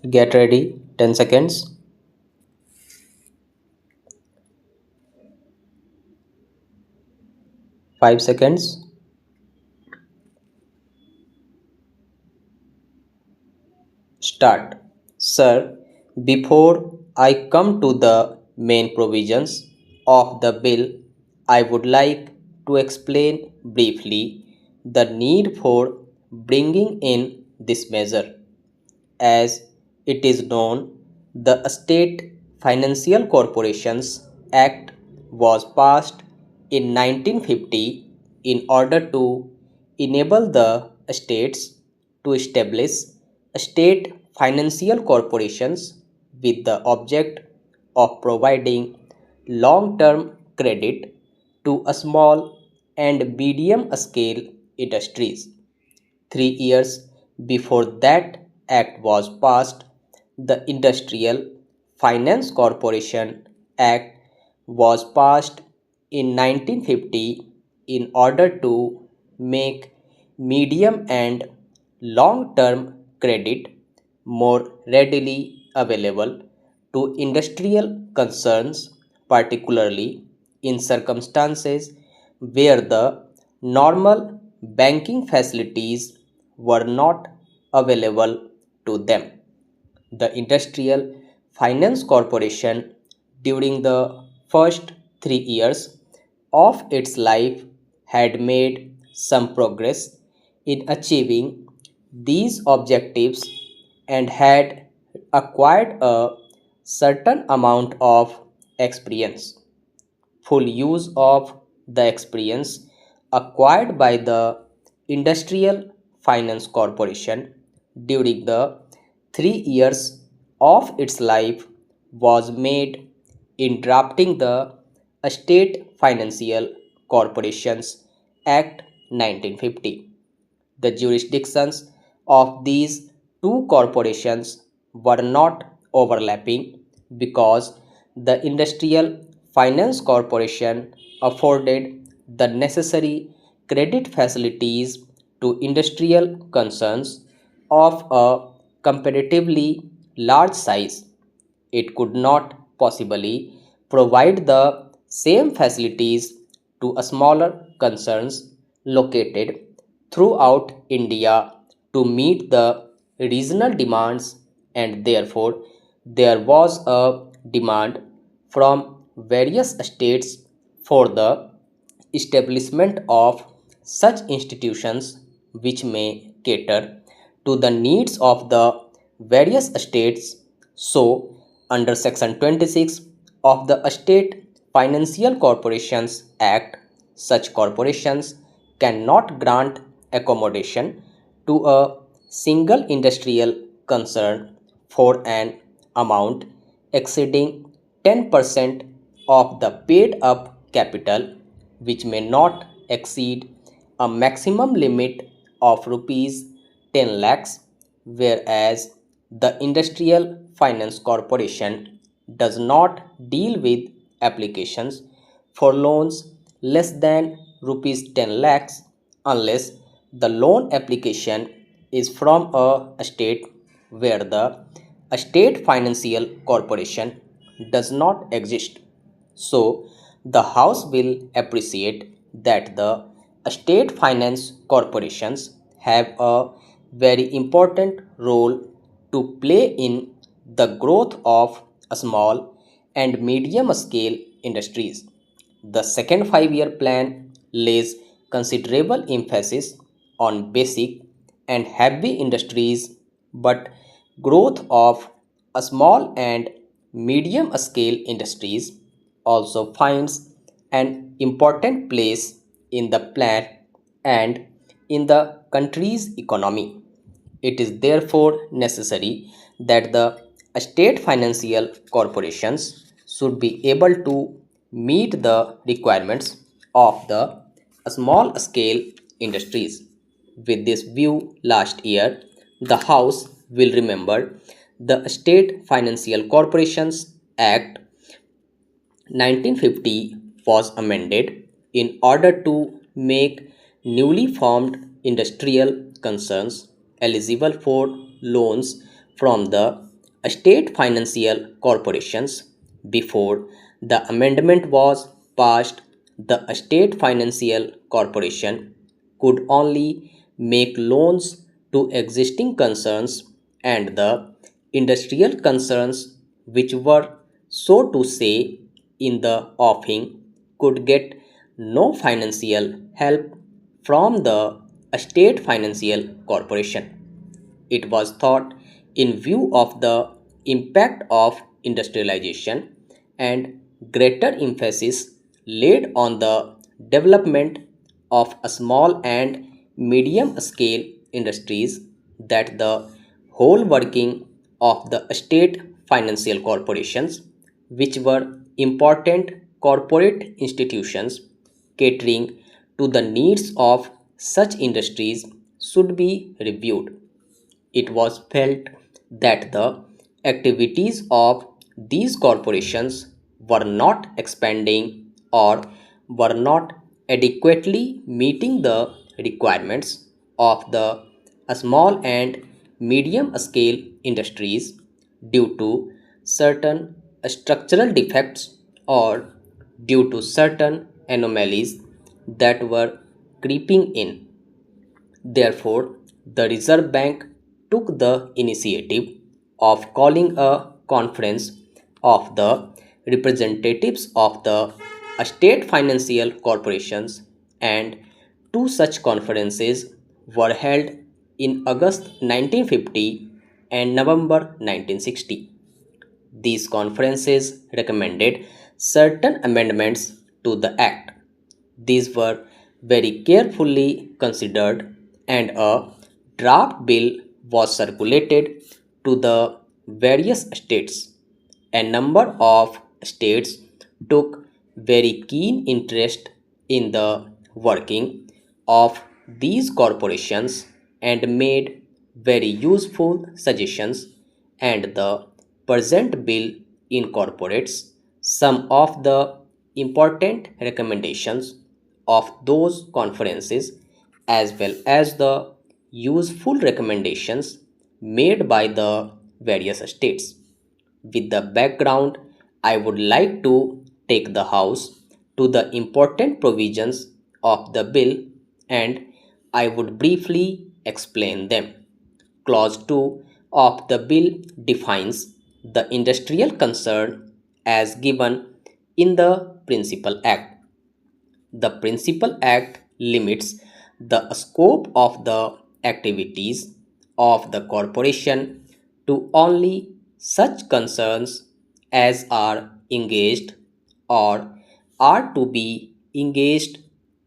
Get ready, 10 seconds. 5 seconds. Start. Sir, before I come to the main provisions of the bill, I would like to explain briefly the need for bringing in this measure. As it is known, the State Financial Corporations Act was passed in 1950 in order to enable the states to establish state financial corporations with the object of providing long term credit to a small and medium scale industries. 3 years before that act was passed, the Industrial Finance Corporation Act was passed in 1950 in order to make medium and long term credit more readily available to industrial concerns, particularly in circumstances where the normal banking facilities were not available to them. The Industrial Finance Corporation, during the first 3 years of its life, had made some progress in achieving these objectives and had acquired a certain amount of experience. Full use of the experience acquired by the Industrial Finance Corporation during the 3 years of its life was made in drafting the State Financial Corporations Act 1950. The jurisdictions of these two corporations were not overlapping because the Industrial Finance Corporation afforded the necessary credit facilities to industrial concerns of a comparatively large size. It could not possibly provide the same facilities to a smaller concerns located throughout India to meet the regional demands, and therefore there was a demand from various states for the establishment of such institutions which may cater to the needs of the various states. So, under Section 26 of the State Financial Corporations Act, such corporations cannot grant accommodation to a single industrial concern for an amount exceeding 10% of the paid up capital, which may not exceed a maximum limit of rupees 10 lakhs, whereas the Industrial Finance Corporation does not deal with applications for loans less than rupees 10 lakhs unless the loan application is from a state where the state financial corporation does not exist. So, the House will appreciate that the state finance corporations have a very important role to play in the growth of small and medium scale industries. The second 5 year plan lays considerable emphasis on basic and heavy industries, but growth of a small and medium scale industries also finds an important place in the plan and in the country's economy. It is therefore necessary that the state financial corporations should be able to meet the requirements of the small scale industries. With this view, last year, the House will remember the State Financial Corporations Act 1950 was amended in order to make newly formed industrial concerns eligible for loans from the state financial corporations. Before the amendment was passed, the state financial corporation could only make loans to existing concerns, and the industrial concerns, which were so to say in the offing, could get no financial help from the state financial corporation. It was thought, in view of the impact of industrialization and greater emphasis laid on the development of a small and medium scale industries, that the whole working of the state financial corporations, which were important corporate institutions catering to the needs of such industries, should be reviewed. It was felt that the activities of these corporations were not expanding or were not adequately meeting the requirements of the small and medium scale industries due to certain structural defects or due to certain anomalies that were creeping in. Therefore, the Reserve Bank took the initiative of calling a conference of the representatives of the state financial corporations, and two such conferences were held in August 1950 and November 1960. These conferences recommended certain amendments to the Act. These were very carefully considered, and a draft bill was circulated to the various states. A number of states took very keen interest in the working of these corporations and made very useful suggestions, and the present bill incorporates some of the important recommendations of those conferences, as well as the useful recommendations made by the various states. With the background, I would like to take the House to the important provisions of the bill, and I would briefly explain them. Clause 2 of the bill defines the industrial concern as given in the Principal Act. The Principal Act limits the scope of the activities of the corporation to only such concerns as are engaged or are to be engaged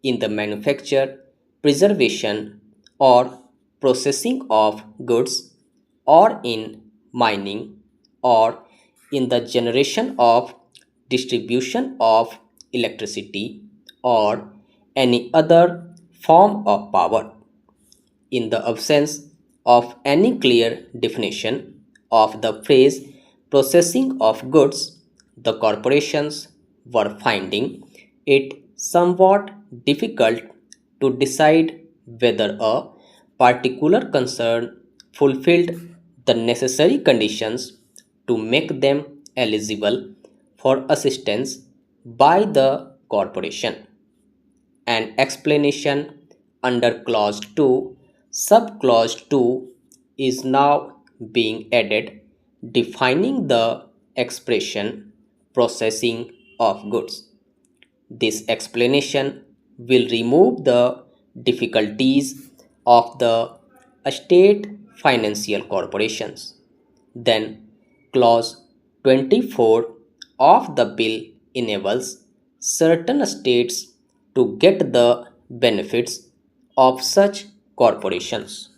in the manufacture, preservation, or processing of goods, or in mining, or in the generation of distribution of electricity, or any other form of power. In the absence of any clear definition of the phrase processing of goods, the corporations were finding it somewhat difficult to decide whether a particular concern fulfilled the necessary conditions to make them eligible for assistance by the corporation. An explanation under clause 2, subclause 2 is now being added, defining the expression processing of goods. This explanation will remove the difficulties of the state financial corporations. Then, clause 24 of the bill enables certain states to get the benefits of such corporations.